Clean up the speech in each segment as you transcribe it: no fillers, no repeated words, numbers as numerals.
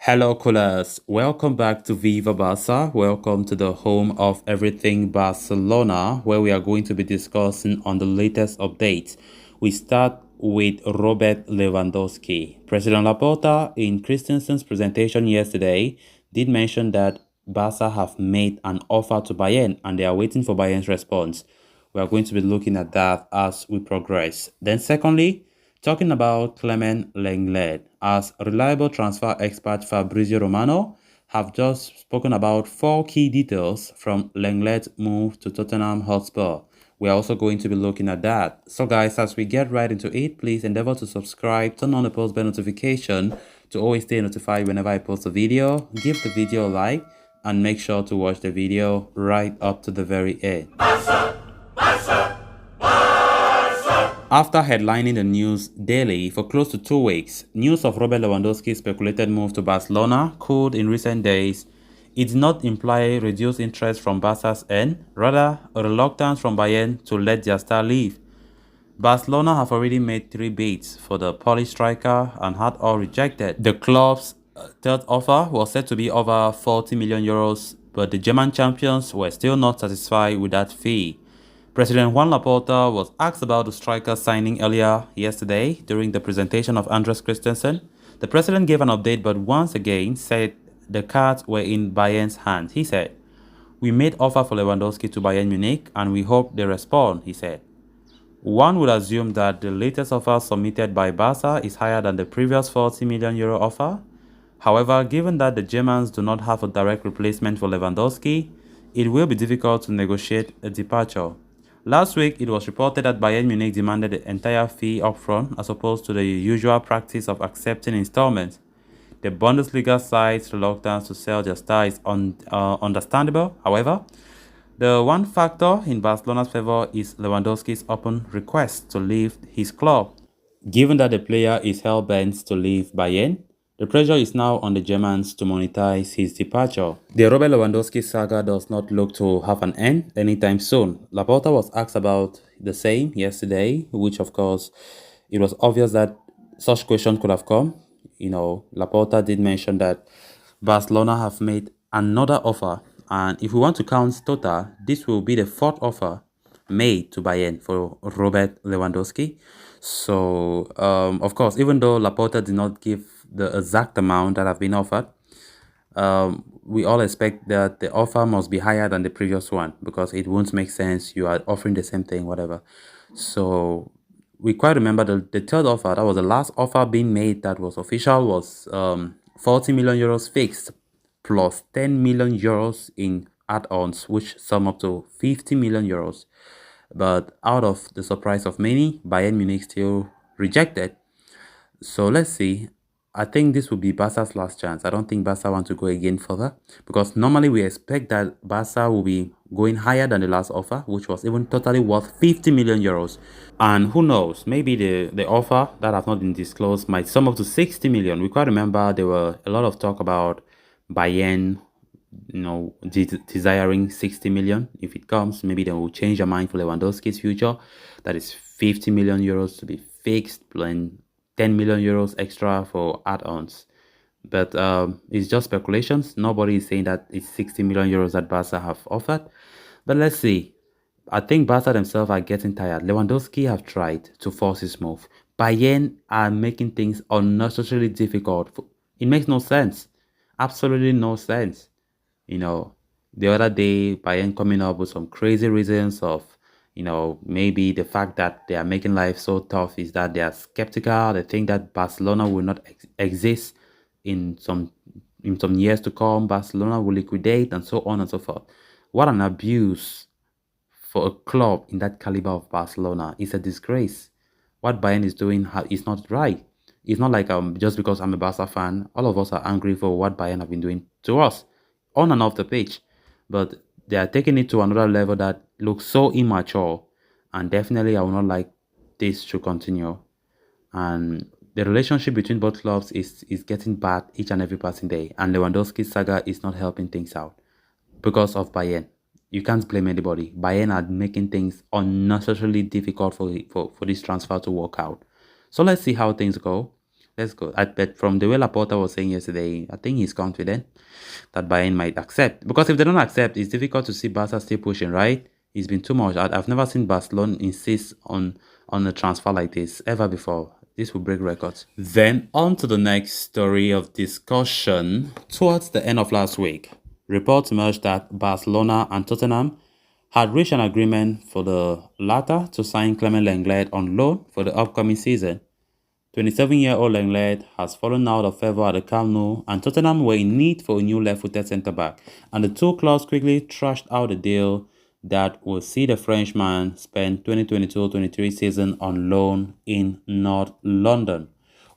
Hello, coolers. Welcome back to Viva Barca. Welcome to the home of everything Barcelona, where we are going to be discussing on the latest updates. We start with Robert Lewandowski. President Laporta, in Christensen's presentation yesterday, did mention that Barca have made an offer to Bayern and they are waiting for Bayern's response. We are going to be looking at that as we progress. Then, secondly, talking about Clement Lenglet, as reliable transfer expert Fabrizio Romano have just spoken about four key details from Lenglet's move to Tottenham Hotspur. We are also going to be looking at that. So guys, as we get right into it, please endeavor to subscribe, turn on the post bell notification to always stay notified whenever I post a video. Give the video a like and make sure to watch the video right up to the very end. After headlining the news daily for close to 2 weeks, news of Robert Lewandowski's speculated move to Barcelona cooled in recent days. It did not imply reduced interest from Barca's end, rather a reluctance from Bayern to let their star leave. Barcelona have already made 3 bids for the Polish striker and had all rejected. The club's third offer was said to be over 40 million euros, but the German champions were still not satisfied with that fee. President Juan Laporta was asked about the striker signing earlier yesterday during the presentation of Andres Christensen. The president gave an update but once again said the cards were in Bayern's hands. He said, "We made offer for Lewandowski to Bayern Munich and we hope they respond," he said. One would assume that the latest offer submitted by Barca is higher than the previous 40 million euro offer. However, given that the Germans do not have a direct replacement for Lewandowski, it will be difficult to negotiate a departure. Last week, it was reported that Bayern Munich demanded the entire fee upfront as opposed to the usual practice of accepting installments. The Bundesliga side's reluctance to sell their star is understandable. However, the one factor in Barcelona's favor is Lewandowski's open request to leave his club. Given that the player is hell-bent to leave Bayern, the pressure is now on the Germans to monetize his departure. The Robert Lewandowski saga does not look to have an end anytime soon. Laporta was asked about the same yesterday, which of course, it was obvious that such questions could have come. Laporta did mention that Barcelona have made another offer, and if we want to count total, this will be the fourth offer made to Bayern for Robert Lewandowski. So, of course, even though Laporta did not give the exact amount that have been offered, we all expect that the offer must be higher than the previous one because it won't make sense. You are offering the same thing, whatever. So we quite remember the third offer, that was the last offer being made that was official, was 40 million euros fixed plus 10 million euros in add-ons, which sum up to 50 million euros. But out of the surprise of many, Bayern Munich still rejected. So let's see. I think this will be Barca's last chance. I don't think Barca want to go again further because normally we expect that Barca will be going higher than the last offer, which was even totally worth 50 million euros. And who knows, maybe the offer that have not been disclosed might sum up to 60 million. We quite remember there were a lot of talk about Bayern, desiring 60 million. If it comes, maybe they will change their mind for Lewandowski's future. That is 50 million euros to be fixed, and 10 million euros extra for add-ons. But it's just speculations. Nobody is saying that it's 60 million euros that Barca have offered. But let's see. I think Barca themselves are getting tired. Lewandowski have tried to force his move. Bayern are making things unnecessarily difficult. It makes no sense. Absolutely no sense. The other day, Bayern coming up with some crazy reasons of maybe the fact that they are making life so tough is that they are skeptical. They think that Barcelona will not exist in some years to come. Barcelona will liquidate and so on and so forth. What an abuse for a club in that caliber of Barcelona. It's a disgrace. What Bayern is doing is not right. It's not like just because I'm a Barca fan, all of us are angry for what Bayern have been doing to us on and off the pitch. But they are taking it to another level that looks so immature, and definitely I would not like this to continue. And the relationship between both clubs is getting bad each and every passing day, and Lewandowski's saga is not helping things out because of Bayern. You can't blame anybody. Bayern are making things unnecessarily difficult for this transfer to work out. So let's see how things go. Let's go. I bet from the way Laporta was saying yesterday, I think he's confident that Bayern might accept. Because if they don't accept, it's difficult to see Barca still pushing, right? It's been too much. I've never seen Barcelona insist on a transfer like this ever before. This will break records. Then on to the next story of discussion. Towards the end of last week, reports emerged that Barcelona and Tottenham had reached an agreement for the latter to sign Clement Lenglet on loan for the upcoming season. 27-year-old Lenglet has fallen out of favour at the Camp Nou, and Tottenham were in need for a new left-footed centre-back, and the two clubs quickly trashed out a deal that will see the Frenchman spend 2022-23 season on loan in North London.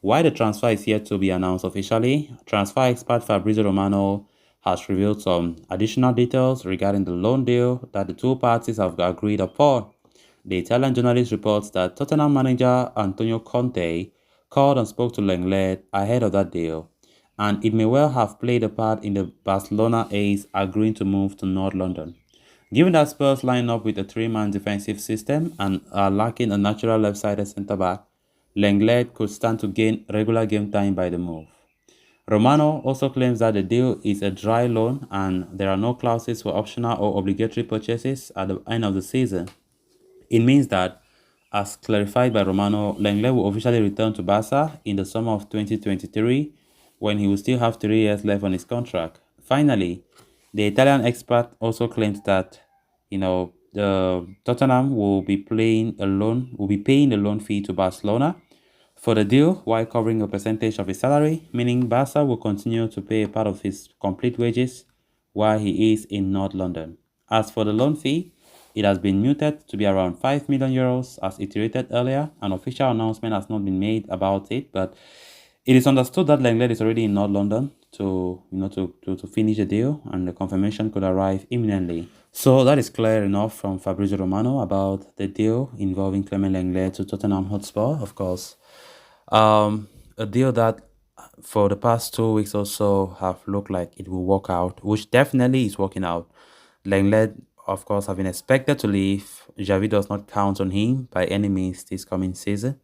While the transfer is yet to be announced officially, transfer expert Fabrizio Romano has revealed some additional details regarding the loan deal that the two parties have agreed upon. The Italian journalist reports that Tottenham manager Antonio Conte called and spoke to Lenglet ahead of that deal, and it may well have played a part in the Barcelona ace agreeing to move to North London. Given that Spurs line up with a three-man defensive system and are lacking a natural left-sided centre-back, Lenglet could stand to gain regular game time by the move. Romano also claims that the deal is a dry loan and there are no clauses for optional or obligatory purchases at the end of the season. It means that, as clarified by Romano, Lenglet will officially return to Barca in the summer of 2023 when he will still have 3 years left on his contract. Finally, the Italian expert also claims that, the Tottenham will be paying a loan fee to Barcelona for the deal while covering a percentage of his salary, meaning Barca will continue to pay a part of his complete wages while he is in North London. As for the loan fee, it has been muted to be around 5 million euros as iterated earlier. An official announcement has not been made about it, but it is understood that Lenglet is already in North London to finish the deal, and the confirmation could arrive imminently. So that is clear enough from Fabrizio Romano about the deal involving Clement Lenglet to Tottenham Hotspur, of course. A deal that for the past 2 weeks or so have looked like it will work out, which definitely is working out. Lenglet, of course, have been expected to leave. Xavi does not count on him by any means this coming season.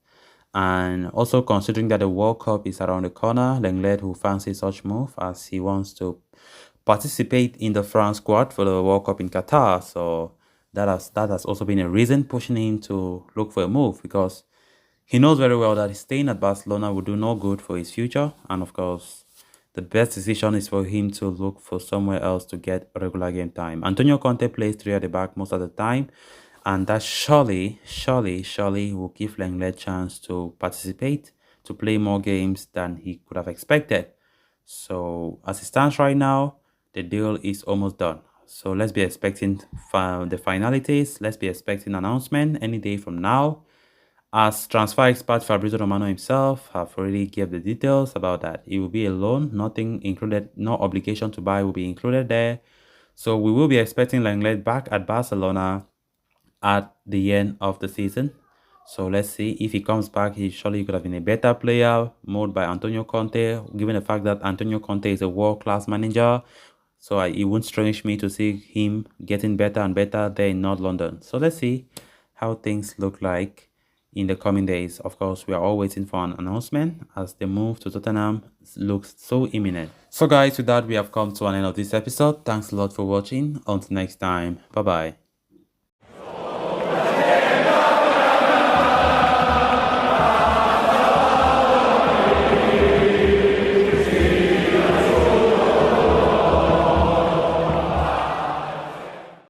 And also considering that the World Cup is around the corner, Lenglet will fancy such move as he wants to participate in the France squad for the World Cup in Qatar. So that has also been a reason pushing him to look for a move, because he knows very well that staying at Barcelona will do no good for his future. And of course, the best decision is for him to look for somewhere else to get regular game time. Antonio Conte plays 3 at the back most of the time, and that surely will give Lenglet a chance to participate, to play more games than he could have expected. So as it stands right now, the deal is almost done. So let's be expecting the finalities. Let's be expecting announcement any day from now. As transfer expert Fabrizio Romano himself have already gave the details about that. It will be a loan, nothing included, no obligation to buy will be included there. So we will be expecting Lenglet back at Barcelona at the end of the season. So let's see if he comes back. He surely could have been a better player, molded by Antonio Conte, given the fact that Antonio Conte is a world-class manager. So it won't strange me to see him getting better and better there in North London. So let's see how things look like in the coming days. Of course, we are all waiting for an announcement as the move to Tottenham looks so imminent. So guys, with that, we have come to an end of this episode. Thanks a lot for watching. Until next time, bye bye.